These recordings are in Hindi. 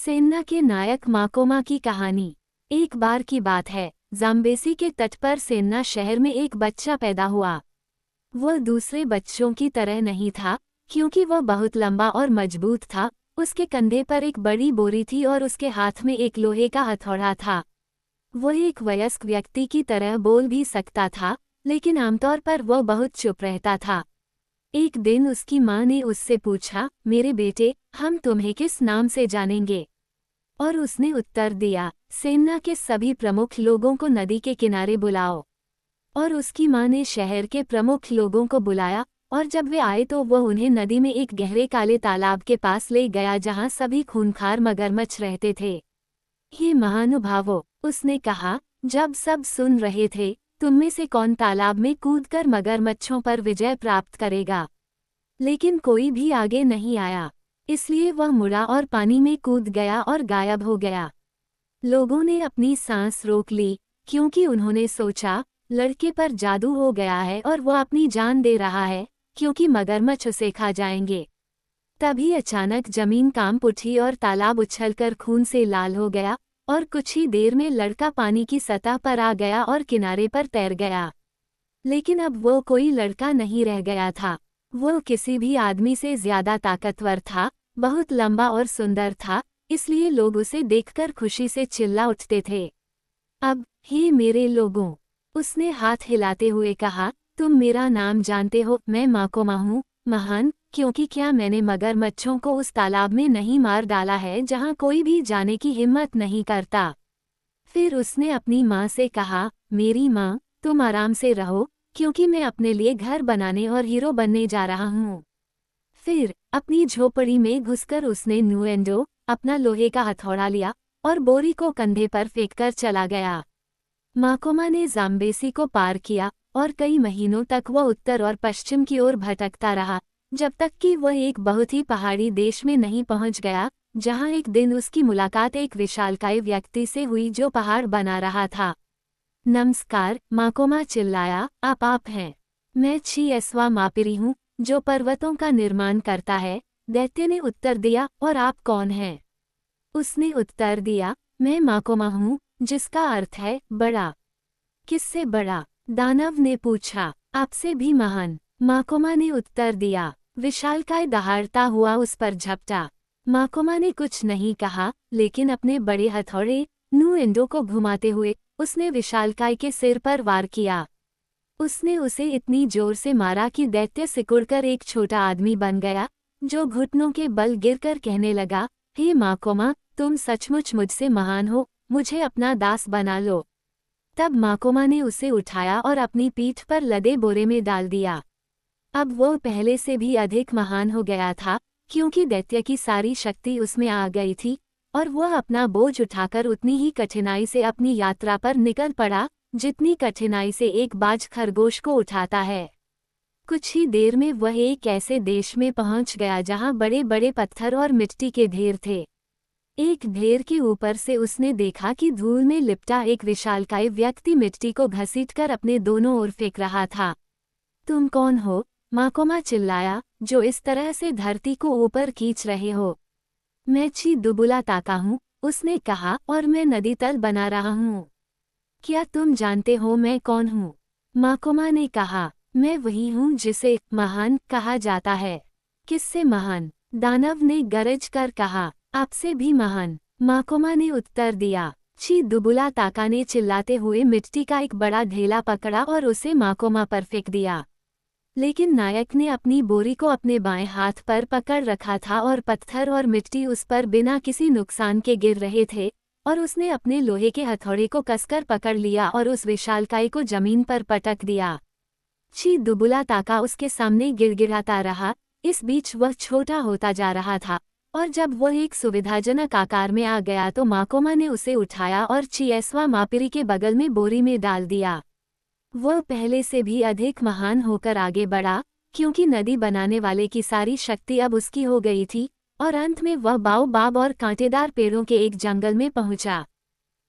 सेन्ना के नायक माकोमा की कहानी। एक बार की बात है, ज़ाम्बेसी के तट पर सेन्ना शहर में एक बच्चा पैदा हुआ। वह दूसरे बच्चों की तरह नहीं था, क्योंकि वह बहुत लंबा और मजबूत था। उसके कंधे पर एक बड़ी बोरी थी और उसके हाथ में एक लोहे का हथौड़ा था। वह एक वयस्क व्यक्ति की तरह बोल भी सकता था, लेकिन आमतौर पर वह बहुत चुप रहता था। एक दिन उसकी माँ ने उससे पूछा, मेरे बेटे, हम तुम्हें किस नाम से जानेंगे? और उसने उत्तर दिया, सेन्ना के सभी प्रमुख लोगों को नदी के किनारे बुलाओ। और उसकी माँ ने शहर के प्रमुख लोगों को बुलाया, और जब वे आए तो वह उन्हें नदी में एक गहरे काले तालाब के पास ले गया जहाँ सभी खूंखार मगरमच्छ रहते थे। हे महानुभावों, उसने कहा, जब सब सुन रहे थे, तुम में से कौन तालाब में कूदकर मगरमच्छों पर विजय प्राप्त करेगा? लेकिन कोई भी आगे नहीं आया, इसलिए वह मुड़ा और पानी में कूद गया और गायब हो गया। लोगों ने अपनी सांस रोक ली, क्योंकि उन्होंने सोचा, लड़के पर जादू हो गया है और वह अपनी जान दे रहा है, क्योंकि मगरमच्छ उसे खा जाएंगे। तभी अचानक जमीन कांप उठी और तालाब उछलकर खून से लाल हो गया, और कुछ ही देर में लड़का पानी की सतह पर आ गया और किनारे पर तैर गया। लेकिन अब वो कोई लड़का नहीं रह गया था। वो किसी भी आदमी से ज्यादा ताकतवर था, बहुत लंबा और सुंदर था, इसलिए लोग उसे देखकर खुशी से चिल्ला उठते थे। अब, हे मेरे लोगों, उसने हाथ हिलाते हुए कहा, तुम मेरा नाम जानते हो, मैं माकोमा हूँ, महान, क्योंकि क्या मैंने मगरमच्छों को उस तालाब में नहीं मार डाला है जहाँ कोई भी जाने की हिम्मत नहीं करता। फिर उसने अपनी माँ से कहा, मेरी माँ, तुम आराम से रहो, क्योंकि मैं अपने लिए घर बनाने और हीरो बनने जा रहा हूँ। फिर, अपनी झोपड़ी में घुसकर उसने नुएंडो, अपना लोहे का हथौड़ा लिया, और बोरी को कंधे पर फेंककर चला गया। माकोमा ने ज़ाम्बेसी को पार किया, और कई महीनों तक वह उत्तर और पश्चिम की ओर भटकता रहा, जब तक कि वह एक बहुत ही पहाड़ी देश में नहीं पहुंच गया, जहां एक दिन उसकी मुलाकात एक विशालकाय व्यक्ति से हुई जो पहाड़ बना रहा था। नमस्कार, माकोमा चिल्लाया, आप हैं? मैं छिएसवा मापिरी हूँ, जो पर्वतों का निर्माण करता है, दैत्य ने उत्तर दिया, और आप कौन हैं? उसने उत्तर दिया, मैं माकोमा हूँ, जिसका अर्थ है बड़ा। किससे बड़ा? दानव ने पूछा। आपसे भी महान, माकोमा ने उत्तर दिया। विशालकाय दहाड़ता हुआ उस पर झपटा। माकोमा ने कुछ नहीं कहा, लेकिन अपने बड़े हथौड़े नुएंडो को घुमाते हुए उसने विशालकाय के सिर पर वार किया। उसने उसे इतनी जोर से मारा कि दैत्य सिकुड़कर एक छोटा आदमी बन गया, जो घुटनों के बल गिरकर कहने लगा, हे माकोमा, तुम सचमुच मुझसे महान हो, मुझे अपना दास बना लो। तब माकोमा ने उसे उठाया और अपनी पीठ पर लदे बोरे में डाल दिया। अब वो पहले से भी अधिक महान हो गया था, क्योंकि दैत्य की सारी शक्ति उसमें आ गई थी, और वह अपना बोझ उठाकर उतनी ही कठिनाई से अपनी यात्रा पर निकल पड़ा, जितनी कठिनाई से एक बाज खरगोश को उठाता है। कुछ ही देर में वह एक ऐसे देश में पहुंच गया जहां बड़े बड़े पत्थर और मिट्टी के ढेर थे। एक ढेर के ऊपर से उसने देखा कि धूल में लिपटा एक विशालकाय व्यक्ति मिट्टी को घसीटकर अपने दोनों ओर फेंक रहा था। तुम कौन हो? माकोमा चिल्लाया, जो इस तरह से धरती को ऊपर खींच रहे हो? मैं ची दुबुला ताका हूँ, उसने कहा, और मैं नदी तल बना रहा हूँ। क्या तुम जानते हो मैं कौन हूँ? माकोमा ने कहा, मैं वही हूँ जिसे महान कहा जाता है। किससे महान? दानव ने गरज कर कहा, आपसे भी महान, माकोमा ने उत्तर दिया। ची दुबुला ताका ने चिल्लाते हुए मिट्टी का एक बड़ा ढेला पकड़ा और उसे माकोमा पर फेंक दिया। लेकिन नायक ने अपनी बोरी को अपने बाएं हाथ पर पकड़ रखा था और पत्थर और मिट्टी उस पर बिना किसी नुकसान के गिर रहे थे, और उसने अपने लोहे के हथौड़े को कसकर पकड़ लिया और उस विशालकाय को जमीन पर पटक दिया। ची दुबुला ताका उसके सामने गिड़गिड़ाता रहा। इस बीच वह छोटा होता जा रहा था, और जब वह एक सुविधाजनक आकार में आ गया तो माकोमा ने उसे उठाया और छिएसवा मापिरी के बगल में बोरी में डाल दिया। वह पहले से भी अधिक महान होकर आगे बढ़ा, क्योंकि नदी बनाने वाले की सारी शक्ति अब उसकी हो गई थी, और अंत में वह बाओबाब और कांटेदार पेड़ों के एक जंगल में पहुंचा।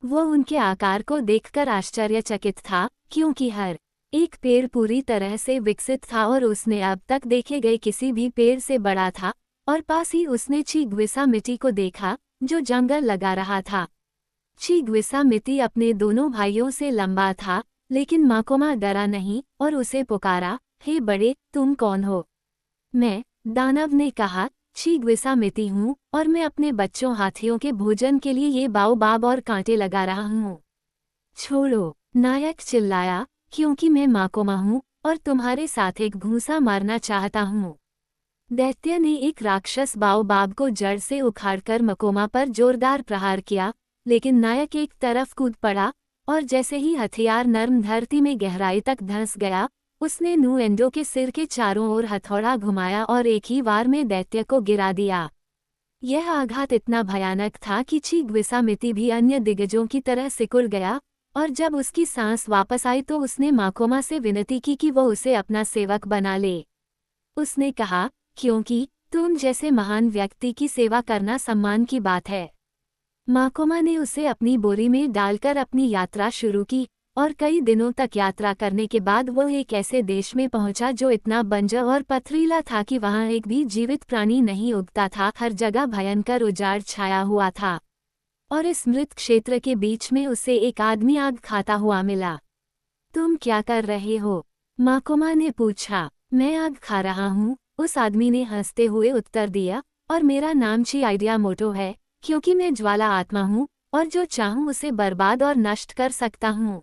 वह उनके आकार को देखकर आश्चर्यचकित था, क्योंकि हर एक पेड़ पूरी तरह से विकसित था और उसने अब तक देखे गए किसी भी पेड़ से बड़ा था, और पास ही उसने ची ग्विसा मिट्टी को देखा, जो जंगल लगा रहा था। चिग्विसामिती अपने दोनों भाइयों से लंबा था, लेकिन माकोमा डरा नहीं और उसे पुकारा, हे बड़े, तुम कौन हो? मैं, दानव ने कहा, चिग्विसामिती हूँ और मैं अपने बच्चों हाथियों के भोजन के लिए ये बाओबाब और कांटे लगा रहा हूँ। छोड़ो, नायक चिल्लाया, क्योंकि मैं माकोमा हूँ और तुम्हारे साथ एक घूंसा मारना चाहता हूँ। दैत्य ने एक राक्षस बाओबाब को जड़ से उखाड़कर माकोमा पर जोरदार प्रहार किया, लेकिन नायक एक तरफ कूद पड़ा और जैसे ही हथियार नर्म धरती में गहराई तक धंस गया, उसने नुएंडो के सिर के चारों ओर हथौड़ा घुमाया और एक ही वार में दैत्य को गिरा दिया। यह आघात इतना भयानक था कि चिग्विसामिती भी अन्य दिग्गजों की तरह सिकुड़ गया, और जब उसकी सांस वापस आई तो उसने माकोमा से विनती की कि वो उसे अपना सेवक बना ले। उसने कहा, क्योंकि तुम जैसे महान व्यक्ति की सेवा करना सम्मान की बात है। माकोमा ने उसे अपनी बोरी में डालकर अपनी यात्रा शुरू की, और कई दिनों तक यात्रा करने के बाद वो एक ऐसे देश में पहुंचा जो इतना बंजर और पथरीला था कि वहां एक भी जीवित प्राणी नहीं उगता था। हर जगह भयंकर उजाड़ छाया हुआ था, और इस मृत क्षेत्र के बीच में उसे एक आदमी आग खाता हुआ मिला। तुम क्या कर रहे हो? माकोमा ने पूछा। मैं आग खा रहा हूँ, उस आदमी ने हंसते हुए उत्तर दिया, और मेरा नाम चिआइडियामोटो है, क्योंकि मैं ज्वाला आत्मा हूँ और जो चाहूँ उसे बर्बाद और नष्ट कर सकता हूँ।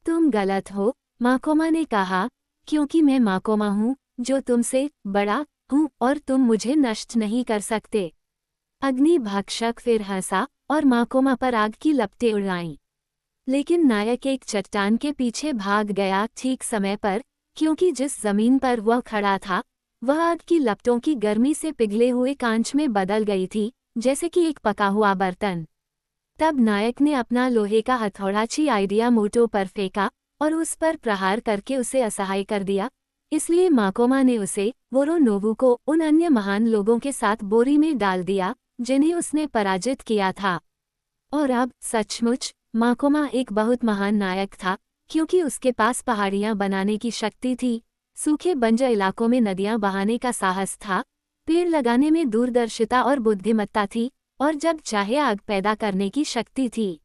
तुम गलत हो, माकोमा ने कहा, क्योंकि मैं माकोमा हूँ जो तुमसे बड़ा हूँ और तुम मुझे नष्ट नहीं कर सकते। अग्नि भक्षक फिर हंसा और माकोमा पर आग की लपटें उड़ाईं। लेकिन नायक एक चट्टान के पीछे भाग गया ठीक समय पर, क्योंकि जिस जमीन पर वह खड़ा था वह आग की लपटों की गर्मी से पिघले हुए कांच में बदल गई थी, जैसे कि एक पका हुआ बर्तन। तब नायक ने अपना लोहे का हथौड़ा चिआइडियामोटो पर फेंका और उस पर प्रहार करके उसे असहाय कर दिया। इसलिए माकोमा ने उसे, वोरोनोबु को, उन अन्य महान लोगों के साथ बोरी में डाल दिया जिन्हें उसने पराजित किया था। और अब सचमुच माकोमा एक बहुत महान नायक था, क्योंकि उसके पास पहाड़ियां बनाने की शक्ति थी, सूखे बंजर इलाकों में नदियां बहाने का साहस था, पेड़ लगाने में दूरदर्शिता और बुद्धिमत्ता थी, और जब चाहे आग पैदा करने की शक्ति थी।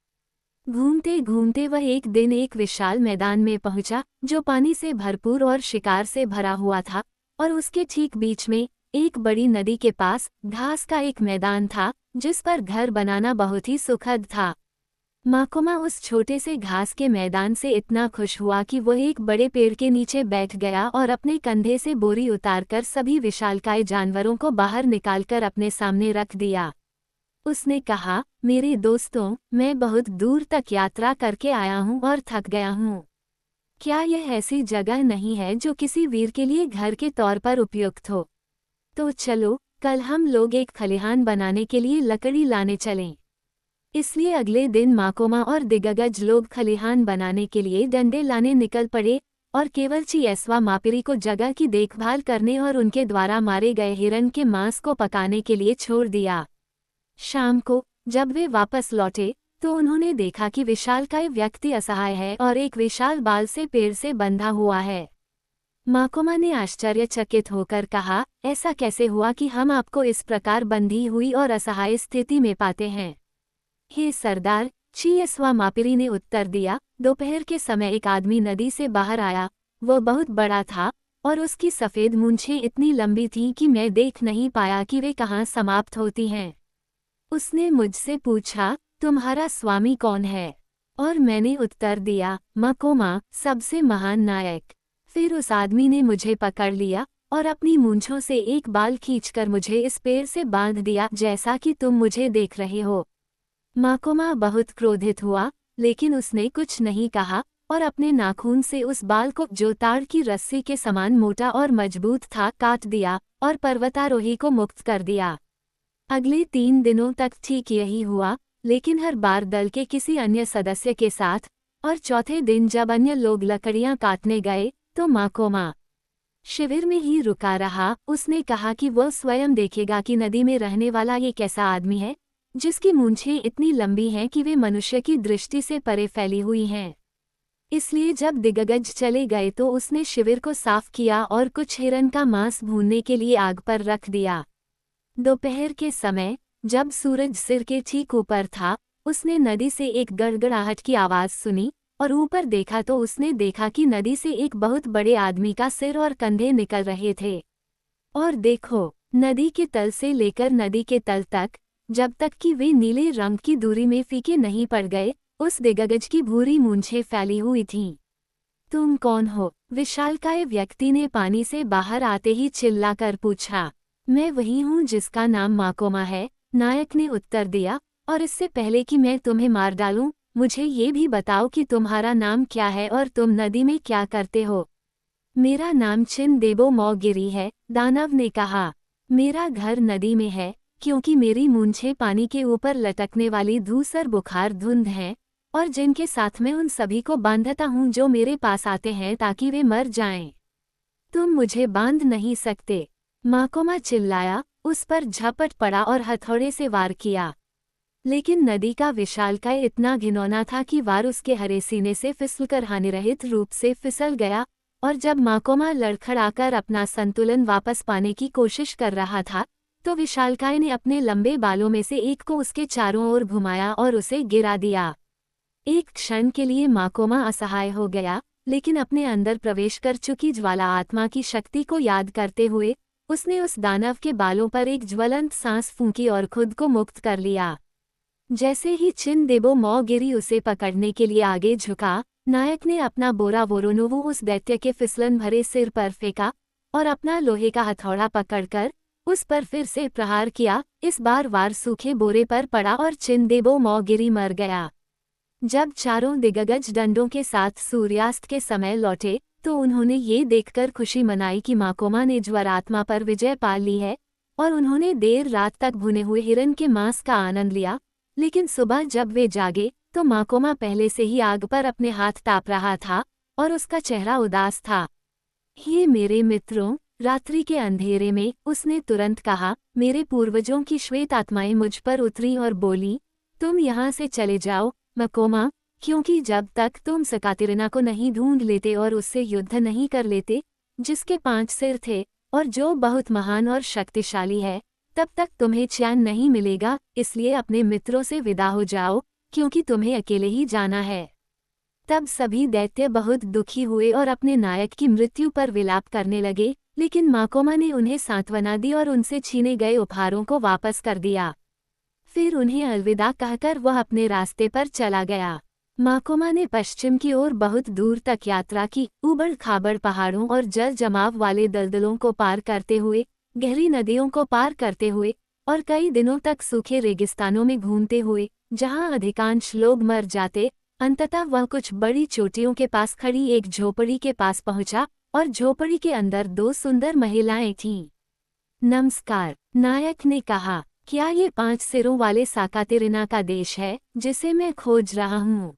घूमते घूमते वह एक दिन एक विशाल मैदान में पहुंचा जो पानी से भरपूर और शिकार से भरा हुआ था, और उसके ठीक बीच में एक बड़ी नदी के पास घास का एक मैदान था जिस पर घर बनाना बहुत ही सुखद था। माकोमा उस छोटे से घास के मैदान से इतना खुश हुआ कि वह एक बड़े पेड़ के नीचे बैठ गया और अपने कंधे से बोरी उतारकर सभी विशालकाय जानवरों को बाहर निकालकर अपने सामने रख दिया। उसने कहा, मेरे दोस्तों, मैं बहुत दूर तक यात्रा करके आया हूँ और थक गया हूँ। क्या यह ऐसी जगह नहीं है जो किसी वीर के लिए घर के तौर पर उपयुक्त हो? तो चलो, कल हम लोग एक खलिहान बनाने के लिए लकड़ी लाने चलें। इसलिए अगले दिन माकोमा और दिग्गज लोग खलिहान बनाने के लिए डंडे लाने निकल पड़े, और केवल चिएस्वा मापिरी को जगह की देखभाल करने और उनके द्वारा मारे गए हिरन के मांस को पकाने के लिए छोड़ दिया। शाम को जब वे वापस लौटे तो उन्होंने देखा कि विशालकाय व्यक्ति असहाय है और एक विशाल बाल से पेड़ से बंधा हुआ है। माकोमा ने आश्चर्यचकित होकर कहा, ऐसा कैसे हुआ कि हम आपको इस प्रकार बंधी हुई और असहाय स्थिति में पाते हैं? हे सरदार, चिएस्वा मापिरी ने उत्तर दिया, दोपहर के समय एक आदमी नदी से बाहर आया। वह बहुत बड़ा था और उसकी सफ़ेद मूंछें इतनी लंबी थीं कि मैं देख नहीं पाया कि वे कहाँ समाप्त होती हैं। उसने मुझसे पूछा, तुम्हारा स्वामी कौन है? और मैंने उत्तर दिया, माकोमा, सबसे महान नायक। फिर उस आदमी ने मुझे पकड़ लिया और अपनी मूंछों से एक बाल खींचकर मुझे इस पेड़ से बांध दिया जैसा कि तुम मुझे देख रहे हो। माकोमा बहुत क्रोधित हुआ, लेकिन उसने कुछ नहीं कहा और अपने नाखून से उस बाल को, जो ताड़ की रस्सी के समान मोटा और मजबूत था, काट दिया और पर्वतारोही को मुक्त कर दिया। अगले 3 दिनों तक ठीक यही हुआ, लेकिन हर बार दल के किसी अन्य सदस्य के साथ, और चौथे दिन जब अन्य लोग लकड़ियां काटने गए तो माकोमा शिविर में ही रुका रहा। उसने कहा कि वह स्वयं देखेगा कि नदी में रहने वाला ये कैसा आदमी है जिसकी मूंछें इतनी लंबी हैं कि वे मनुष्य की दृष्टि से परे फैली हुई हैं। इसलिए जब दिग्गज चले गए तो उसने शिविर को साफ किया और कुछ हिरन का मांस भूनने के लिए आग पर रख दिया। दोपहर के समय जब सूरज सिर के ठीक ऊपर था, उसने नदी से एक गड़गड़ाहट की आवाज सुनी और ऊपर देखा तो उसने देखा कि नदी से एक बहुत बड़े आदमी का सिर और कंधे निकल रहे थे। और देखो, नदी के तल से लेकर नदी के तल तक, जब तक कि वे नीले रंग की दूरी में फीके नहीं पड़ गए, उस दिग्गज की भूरी मूंछें फैली हुई थीं। तुम कौन हो? विशालकाय व्यक्ति ने पानी से बाहर आते ही चिल्लाकर पूछा। मैं वही हूँ जिसका नाम माकोमा है, नायक ने उत्तर दिया, और इससे पहले कि मैं तुम्हें मार डालूं, मुझे ये भी बताओ कि तुम्हारा नाम क्या है और तुम नदी में क्या करते हो। मेरा नाम चिनदेबो मौगिरी है, दानव ने कहा। मेरा घर नदी में है, क्योंकि मेरी मूंछें पानी के ऊपर लटकने वाली धूसर बुखार धुंध हैं, और जिनके साथ मैं उन सभी को बांधता हूँ जो मेरे पास आते हैं ताकि वे मर जाएं। तुम मुझे बांध नहीं सकते। माकोमा चिल्लाया, उस पर झपट पड़ा और हथौड़े से वार किया। लेकिन नदी का विशालकाय इतना घिनौना था कि वार उसके हरे सीने से फिसलकर हानिरहित रूप से फिसल गया, और जब माकोमा लड़खड़ाकर अपना संतुलन वापस पाने की कोशिश कर रहा था, तो विशालकाय ने अपने लंबे बालों में से एक को उसके चारों ओर घुमाया और उसे गिरा दिया। एक क्षण के लिए माकोमा असहाय हो गया, लेकिन अपने अंदर प्रवेश कर चुकी ज्वाला आत्मा की शक्ति को याद करते हुए उसने उस दानव के बालों पर एक ज्वलंत सांस फूंकी और खुद को मुक्त कर लिया। जैसे ही चिनदेबो मौगिरी उसे पकड़ने के लिए आगे झुका, नायक ने अपना बोरा वोरोनोवो उस दैत्य के फिसलन भरे सिर पर फेंका और अपना लोहे का हथौड़ा पकड़कर उस पर फिर से प्रहार किया। इस बार वार सूखे बोरे पर पड़ा और चिनदेबो मौगिरी मर गया। जब चारों दिग्गज डंडों के साथ सूर्यास्त के समय लौटे, तो उन्होंने ये देखकर खुशी मनाई कि माकोमा ने ज्वरात्मा पर विजय पा ली है, और उन्होंने देर रात तक भुने हुए हिरन के मांस का आनंद लिया। लेकिन सुबह जब वे जागे, तो माकोमा पहले से ही आग पर अपने हाथ ताप रहा था और उसका चेहरा उदास था। हे मेरे मित्रों, रात्रि के अंधेरे में उसने तुरंत कहा, मेरे पूर्वजों की श्वेत आत्माएं मुझ पर उतरी और बोली, तुम यहाँ से चले जाओ माकोमा, क्योंकि जब तक तुम सकातिरना को नहीं ढूंढ लेते और उससे युद्ध नहीं कर लेते, जिसके 5 सिर थे और जो बहुत महान और शक्तिशाली है, तब तक तुम्हें चैन नहीं मिलेगा। इसलिए अपने मित्रों से विदा हो जाओ, क्योंकि तुम्हें अकेले ही जाना है। तब सभी दैत्य बहुत दुखी हुए और अपने नायक की मृत्यु पर विलाप करने लगे, लेकिन माकोमा ने उन्हें सांत्वना दी और उनसे छीने गए उपहारों को वापस कर दिया। फिर उन्हें अलविदा कहकर वह अपने रास्ते पर चला गया। माकोमा ने पश्चिम की ओर बहुत दूर तक यात्रा की, ऊबड़ खाबड़ पहाड़ों और जल जमाव वाले दलदलों को पार करते हुए, गहरी नदियों को पार करते हुए, और कई दिनों तक सूखे रेगिस्तानों में घूमते हुए, जहां अधिकांश लोग मर जाते। अंततः वह कुछ बड़ी चोटियों के पास खड़ी एक झोपड़ी के पास पहुंचा, और झोपड़ी के अंदर 2 सुंदर महिलाएं थीं। नमस्कार, नायक ने कहा, क्या ये 5 सिरों वाले साकातिरिना का देश है जिसे मैं खोज रहा हूँ?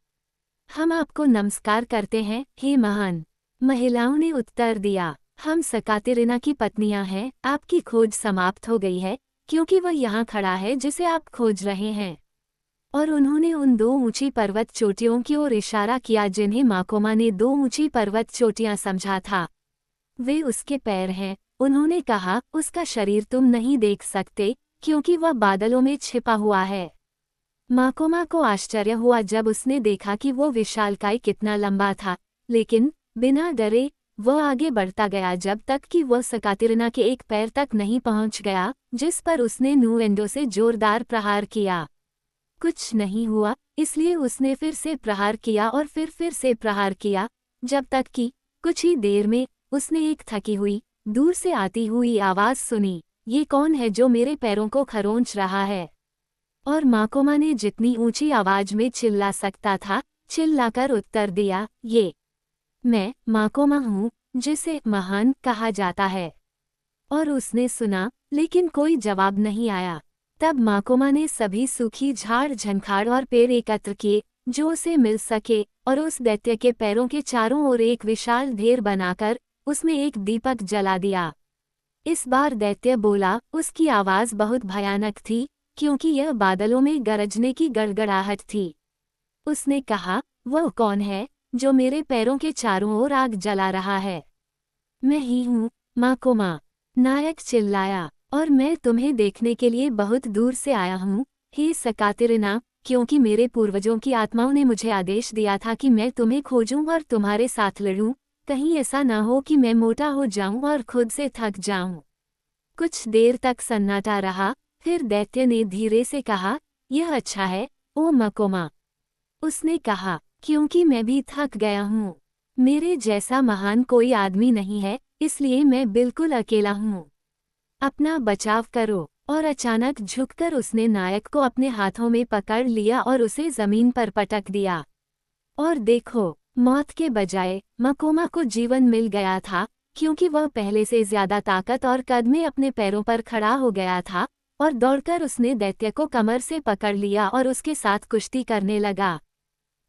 हम आपको नमस्कार करते हैं, हे महान। महिलाओं ने उत्तर दिया, हम सकातिरिना की पत्नियां हैं। आपकी खोज समाप्त हो गई है, क्योंकि वह यहाँ खड़ा है जिसे आप खोज रहे हैं। और उन्होंने उन 2 ऊंची पर्वत चोटियों की ओर इशारा किया जिन्हें माकोमा ने 2 ऊंची पर्वत चोटियां समझा था। वे उसके पैर हैं। उन्होंने कहा, उसका शरीर तुम नहीं देख सकते, क्योंकि वह बादलों में छिपा हुआ है। माकोमा को आश्चर्य हुआ जब उसने देखा कि वो विशालकाय कितना लंबा था, लेकिन बिना डरे वह आगे बढ़ता गया जब तक कि वह सकातिरना के एक पैर तक नहीं पहुंच गया, जिस पर उसने नुएंडो से जोरदार प्रहार किया। कुछ नहीं हुआ, इसलिए उसने फिर से प्रहार किया और फिर से प्रहार किया, जब तक कि कुछ ही देर में उसने एक थकी हुई, दूर से आती हुई आवाज सुनी, ये कौन है जो मेरे पैरों को खरोंच रहा है? और माकोमा ने जितनी ऊंची आवाज में चिल्ला सकता था, चिल्लाकर उत्तर दिया, ये मैं माकोमा हूँ, जिसे महान कहा जाता है। और उसने सुना, लेकिन कोई जवाब नहीं आया। तब माकोमा ने सभी सूखी झाड़ झंखाड़ और पेड़ एकत्र किए जो उसे मिल सके, और उस दैत्य के पैरों के चारों ओर एक विशाल ढेर बनाकर उसमें एक दीपक जला दिया। इस बार दैत्य बोला, उसकी आवाज बहुत भयानक थी, क्योंकि यह बादलों में गरजने की गड़गड़ाहट थी। उसने कहा, वह कौन है जो मेरे पैरों के चारों ओर आग जला रहा है? मैं ही हूँ, माकोमा। नायक चिल्लाया, और मैं तुम्हें देखने के लिए बहुत दूर से आया हूँ, हे सकातिरिना, क्योंकि मेरे पूर्वजों की आत्माओं ने मुझे आदेश दिया था कि मैं तुम्हें खोजूं और तुम्हारे साथ लड़ूं, कहीं ऐसा ना हो कि मैं मोटा हो जाऊं और खुद से थक जाऊं। कुछ देर तक सन्नाटा रहा, फिर दैत्य ने धीरे से कहा, यह अच्छा है, ओ मकोमा। उसने कहा, क्योंकि मैं भी थक गया हूँ। मेरे जैसा महान कोई आदमी नहीं है, इसलिए मैं बिल्कुल अकेला हूँ। अपना बचाव करो। और अचानक झुककर उसने नायक को अपने हाथों में पकड़ लिया और उसे जमीन पर पटक दिया। और देखो, मौत के बजाय मकोमा को जीवन मिल गया था, क्योंकि वह पहले से ज्यादा ताकत और कद में अपने पैरों पर खड़ा हो गया था, और दौड़कर उसने दैत्य को कमर से पकड़ लिया और उसके साथ कुश्ती करने लगा।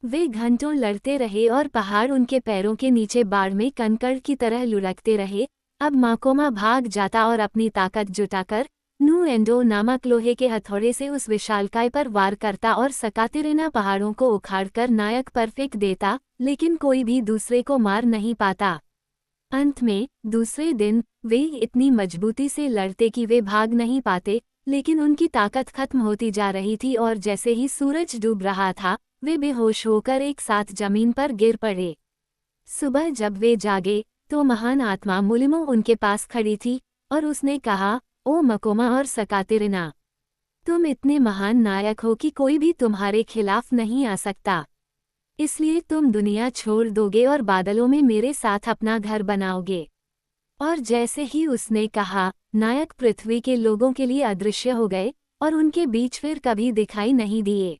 वे घंटों लड़ते रहे और पहाड़ उनके पैरों के नीचे बाढ़ में कंकड़ की तरह लुढ़कते रहे। अब माकोमा भाग जाता और अपनी ताकत जुटाकर नू एंडो नामक लोहे के हथौड़े से उस विशालकाय पर वार करता और सकातिरिना पहाड़ों को उखाड़कर नायक पर फेंक देता, लेकिन कोई भी दूसरे को मार नहीं पाता। अंत में दूसरे दिन वे इतनी मजबूती से लड़ते कि वे भाग नहीं पाते, लेकिन उनकी ताकत खत्म होती जा रही थी और जैसे ही सूरज डूब रहा था, वे बेहोश होकर एक साथ जमीन पर गिर पड़े। सुबह जब वे जागे तो महान आत्मा मुलिमो उनके पास खड़ी थी और उसने कहा, ओ मकोमा और सकातिरिना, तुम इतने महान नायक हो कि कोई भी तुम्हारे खिलाफ नहीं आ सकता। इसलिए तुम दुनिया छोड़ दोगे और बादलों में मेरे साथ अपना घर बनाओगे। और जैसे ही उसने कहा, नायक पृथ्वी के लोगों के लिए अदृश्य हो गए और उनके बीच फिर कभी दिखाई नहीं दिए।